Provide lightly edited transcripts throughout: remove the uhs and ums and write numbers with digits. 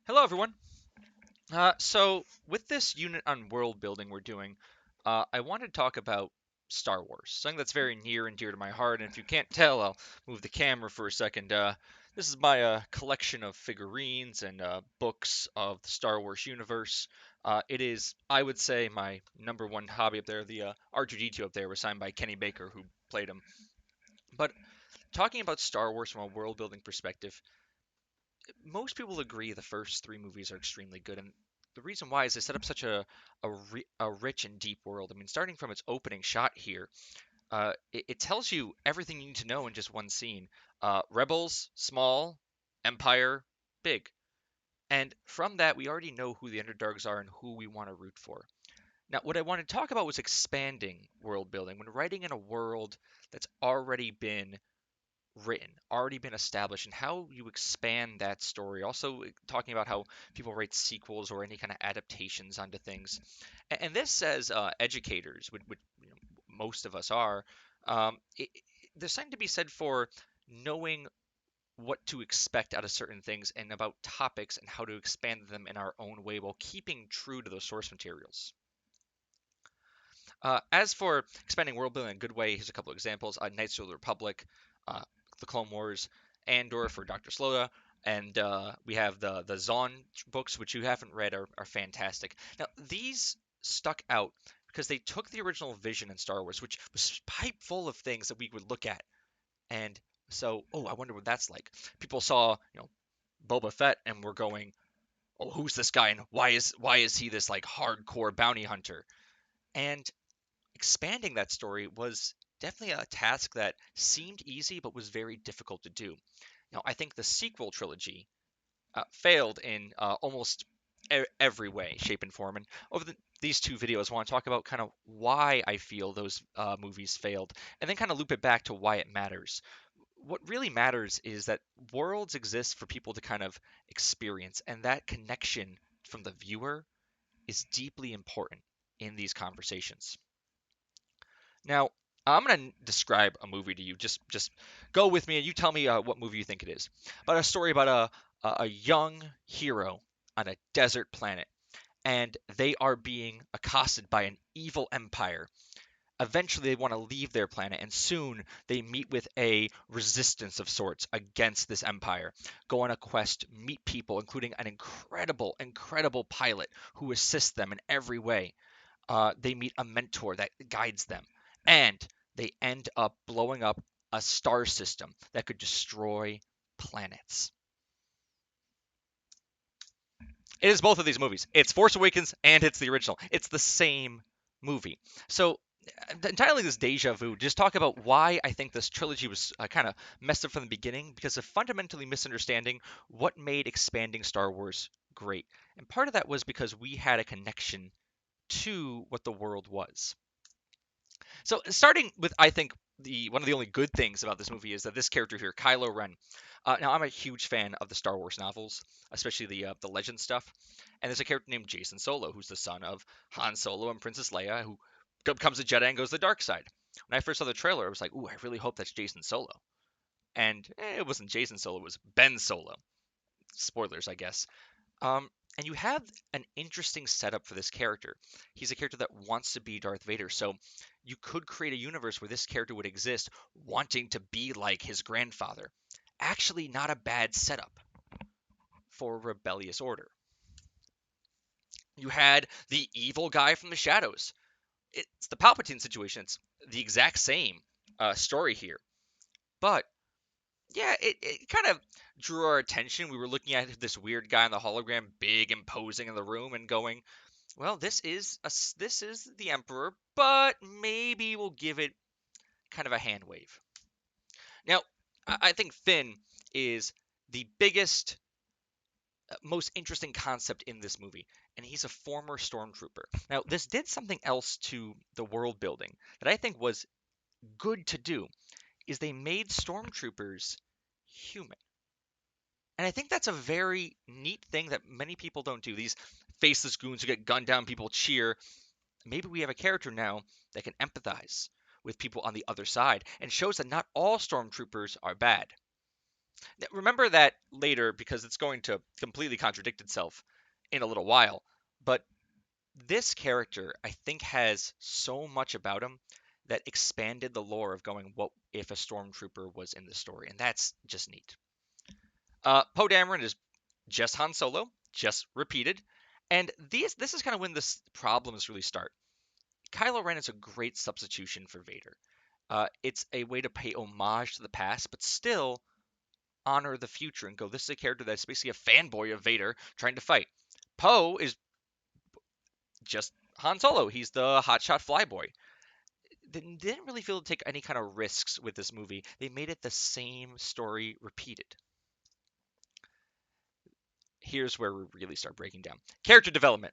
Hello, everyone. So, with this unit on world building we're doing, I wanted to talk about Star Wars, something that's very near and dear to my heart. And if you can't tell, I'll move the camera for a second. This is my collection of figurines and books of the Star Wars universe. It is, I would say, my number one hobby up there. The R2D2 up there was signed by Kenny Baker, who played him. But talking about Star Wars from a world building perspective, most people agree the first three movies are extremely good, and the reason why is they set up such a rich and deep world. I mean, starting from its opening shot here, it tells you everything you need to know in just one scene. Rebels, small; Empire, big. And from that, we already know who the underdogs are and who we want to root for. Now, what I want to talk about was expanding world building. When writing in a world that's already been written, already been established, and how you expand that story. Also, talking about how people write sequels or any kind of adaptations onto things. And this says educators, which most of us are, there's something to be said for knowing what to expect out of certain things and about topics and how to expand them in our own way while keeping true to those source materials. As for expanding world building in a good way, here's a couple of examples: Knights of the Republic, uh, the Clone Wars, Andor for Dr. Sloda, and we have the Zahn books, which you haven't read, are fantastic. Now these stuck out because they took the original vision in Star Wars, which was pipe full of things that we would look at, and so, oh, I wonder what that's like. People saw, Boba Fett, and were going, oh, who's this guy, and why is he this like hardcore bounty hunter? And expanding that story was definitely a task that seemed easy but was very difficult to do. Now, I think the sequel trilogy failed in almost every way, shape, and form. And over these two videos, I want to talk about kind of why I feel those movies failed, and then kind of loop it back to why it matters. What really matters is that worlds exist for people to kind of experience, and that connection from the viewer is deeply important in these conversations. Now, I'm going to describe a movie to you. Just go with me and you tell me what movie you think it is. About a story about a young hero on a desert planet, and they are being accosted by an evil empire. Eventually, they want to leave their planet, and soon they meet with a resistance of sorts against this empire. Go on a quest, meet people, including an incredible pilot who assists them in every way. They meet a mentor that guides them, and they end up blowing up a star system that could destroy planets. It is both of these movies. It's Force Awakens and it's the original. It's the same movie. So entirely this deja vu. Just talk about why I think this trilogy was kind of messed up from the beginning because of fundamentally misunderstanding what made expanding Star Wars great. And part of that was because we had a connection to what the world was. So starting with, I think the one of the only good things about this movie is that this character here, Kylo Ren. Now I'm a huge fan of the Star Wars novels, especially the Legend stuff. And there's a character named Jason Solo, who's the son of Han Solo and Princess Leia, who becomes a Jedi and goes to the dark side. When I first saw the trailer, I was like, "Ooh, I really hope that's Jason Solo." And it wasn't Jason Solo; it was Ben Solo. Spoilers, I guess. And you have an interesting setup for this character. He's a character that wants to be Darth Vader, so you could create a universe where this character would exist wanting to be like his grandfather. Actually, not a bad setup for a rebellious order. You had the evil guy from the shadows. It's the Palpatine situation. It's the exact same story here. But yeah, it kind of drew our attention. We were looking at this weird guy in the hologram, big, imposing in the room, and going, well, this is the Emperor, but maybe we'll give it kind of a hand wave. Now, I think Finn is the biggest, most interesting concept in this movie, and he's a former stormtrooper. Now, this did something else to the world building that I think was good to do, is they made stormtroopers human. And I think that's a very neat thing that many people don't do. These faceless goons who get gunned down, people cheer. Maybe we have a character now that can empathize with people on the other side and shows that not all stormtroopers are bad. Remember that later because it's going to completely contradict itself in a little while. But this character, I think, has so much about him that expanded the lore of going, what if a stormtrooper was in the story? And that's just neat. Poe Dameron is just Han Solo, just repeated. And this is kind of when the problems really start. Kylo Ren is a great substitution for Vader. It's a way to pay homage to the past, but still honor the future and go, this is a character that's basically a fanboy of Vader trying to fight. Poe is just Han Solo. He's the hotshot flyboy. They didn't really feel to take any kind of risks with this movie. They made it the same story repeated. Here's where we really start breaking down. Character development.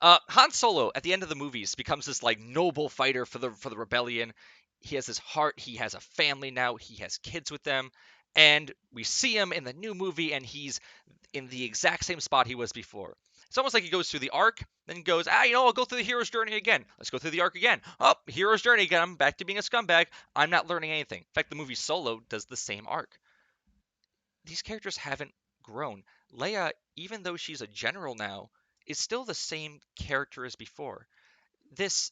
Han Solo at the end of the movies becomes this like noble fighter for the rebellion. He has his heart. He has a family now. He has kids with them, and we see him in the new movie, and he's in the exact same spot he was before. It's almost like he goes through the arc, then goes, I'll go through the hero's journey again. Let's go through the arc again. Oh, hero's journey again. I'm back to being a scumbag. I'm not learning anything. In fact, the movie Solo does the same arc. These characters haven't grown. Leia, even though she's a general now, is still the same character as before. This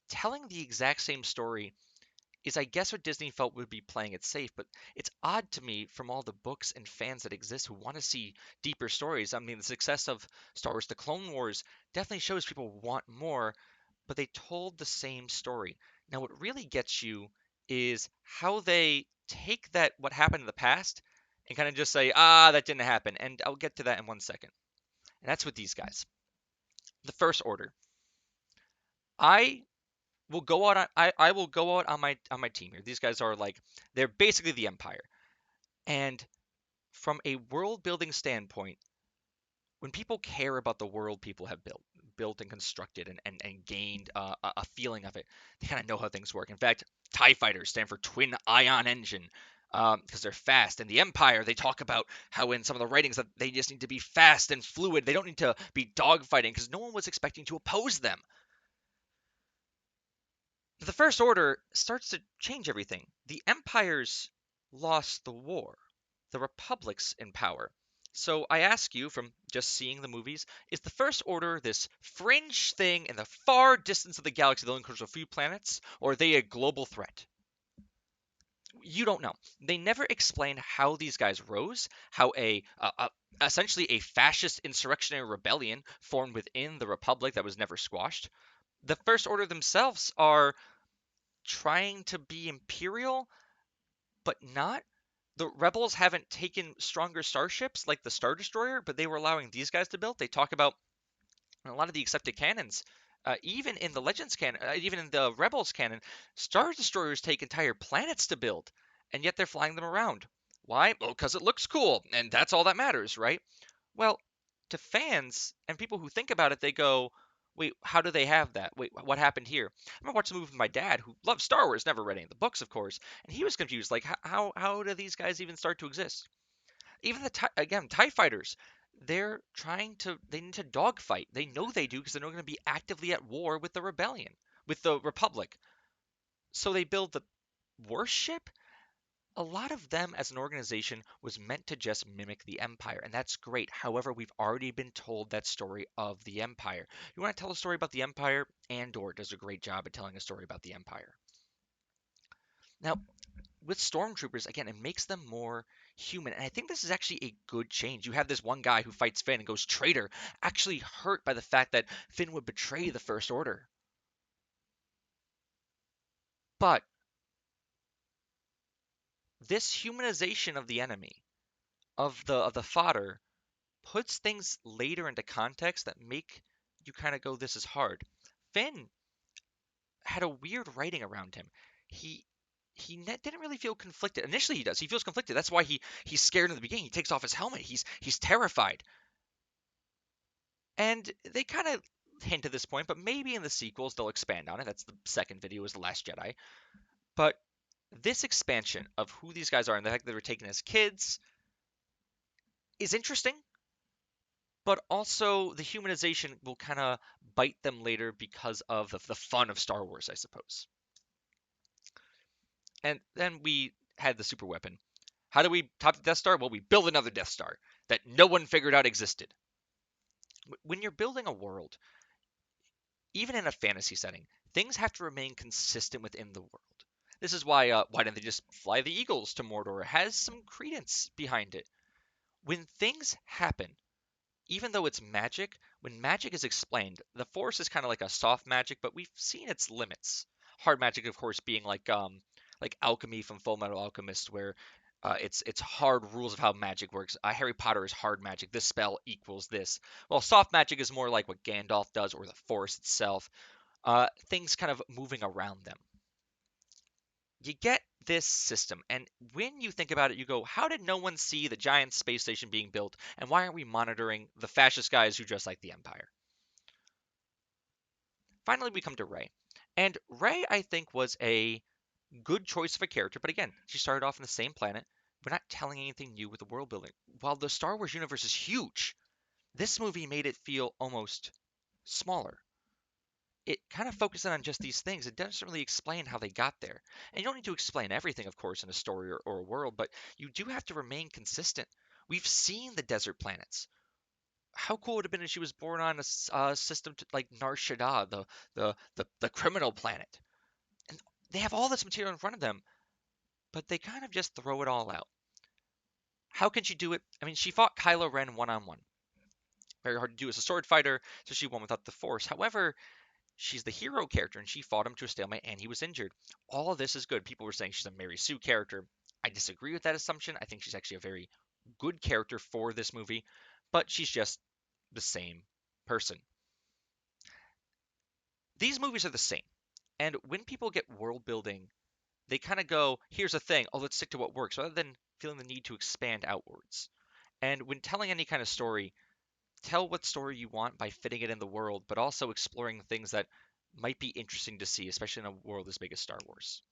telling the exact same story is, I guess, what Disney felt would be playing it safe, but it's odd to me from all the books and fans that exist who want to see deeper stories. I mean, the success of Star Wars The Clone Wars definitely shows people want more, but they told the same story. Now, what really gets you is how they take that what happened in the past and kind of just say, that didn't happen. And I'll get to that in 1 second. And that's with these guys. The First Order. I I will go out on my team here. These guys are like they're basically the Empire. And from a world building standpoint, when people care about the world people have built and constructed and gained a feeling of it, they kind of know how things work. In fact, TIE fighters stand for twin ion engine because they're fast. And the Empire, they talk about how in some of the writings that they just need to be fast and fluid. They don't need to be dogfighting because no one was expecting to oppose them. The First Order starts to change everything. The Empire's lost the war. The Republic's in power. So I ask you, from just seeing the movies, is the First Order this fringe thing in the far distance of the galaxy that only controls a few planets, or are they a global threat? You don't know. They never explain how these guys rose, how essentially a fascist insurrectionary rebellion formed within the Republic that was never squashed. The First Order themselves are trying to be imperial, but not. The rebels haven't taken stronger starships like the Star Destroyer, but they were allowing these guys to build. They talk about a lot of the accepted canons, even in the Legends canon, even in the Rebels canon, Star Destroyers take entire planets to build, and yet they're flying them around. Why? Well, because it looks cool, and that's all that matters, right? Well, to fans and people who think about it, they go, wait, how do they have that? Wait, what happened here? I remember watching the movie with my dad, who loved Star Wars, never read any of the books, of course, and he was confused. Like, how do these guys even start to exist? Even again, TIE fighters, they need to dogfight. They know they do because they're going to be actively at war with the rebellion, with the Republic. So they build the worst ship. A lot of them as an organization was meant to just mimic the Empire, and that's great. However, we've already been told that story of the Empire. You want to tell a story about the Empire? Andor does a great job at telling a story about the Empire. Now, with stormtroopers, again, it makes them more human. And I think this is actually a good change. You have this one guy who fights Finn and goes traitor, actually hurt by the fact that Finn would betray the First Order. But this humanization of the enemy, of the fodder, puts things later into context that make you kind of go, this is hard. Finn had a weird writing around him. He didn't really feel conflicted. Initially, he does. He feels conflicted. That's why he's scared in the beginning. He takes off his helmet. He's terrified. And they kind of hint at this point, but maybe in the sequels they'll expand on it. That's the second video, is The Last Jedi. But this expansion of who these guys are and the fact that they were taken as kids is interesting, but also the humanization will kind of bite them later because of the fun of Star Wars, I suppose. And then we had the super weapon. How do we top the Death Star? Well, we build another Death Star that no one figured out existed. When you're building a world, even in a fantasy setting, things have to remain consistent within the world. This is why didn't they just fly the Eagles to Mordor? It has some credence behind it. When things happen, even though it's magic, when magic is explained, the Force is kind of like a soft magic, but we've seen its limits. Hard magic, of course, being like alchemy from Full Metal Alchemist, where it's hard rules of how magic works. Harry Potter is hard magic. This spell equals this. Well, soft magic is more like what Gandalf does, or the Force itself. Things kind of moving around them. You get this system, and when you think about it, you go, how did no one see the giant space station being built, and why aren't we monitoring the fascist guys who dress like the Empire? Finally, we come to Rey. And Rey, I think, was a good choice of a character, but again, she started off on the same planet. We're not telling anything new with the world building. While the Star Wars universe is huge, this movie made it feel almost smaller. It kind of focuses on just these things. It doesn't really explain how they got there. And you don't need to explain everything, of course, in a story or a world, but you do have to remain consistent. We've seen the desert planets. How cool would it have been if she was born on a system like Nar Shaddaa, the criminal planet? And they have all this material in front of them, but they kind of just throw it all out. How can she do it? I mean, she fought Kylo Ren one on one. Very hard to do as a sword fighter, so she won without the Force. However, she's the hero character, and she fought him to a stalemate, and he was injured. All of this is good. People were saying she's a Mary Sue character. I disagree with that assumption. I think she's actually a very good character for this movie, but she's just the same person. These movies are the same. And when people get world building, they kind of go, here's a thing, oh, let's stick to what works, rather than feeling the need to expand outwards. And when telling any kind of story, tell what story you want by fitting it in the world, but also exploring things that might be interesting to see, especially in a world as big as Star Wars.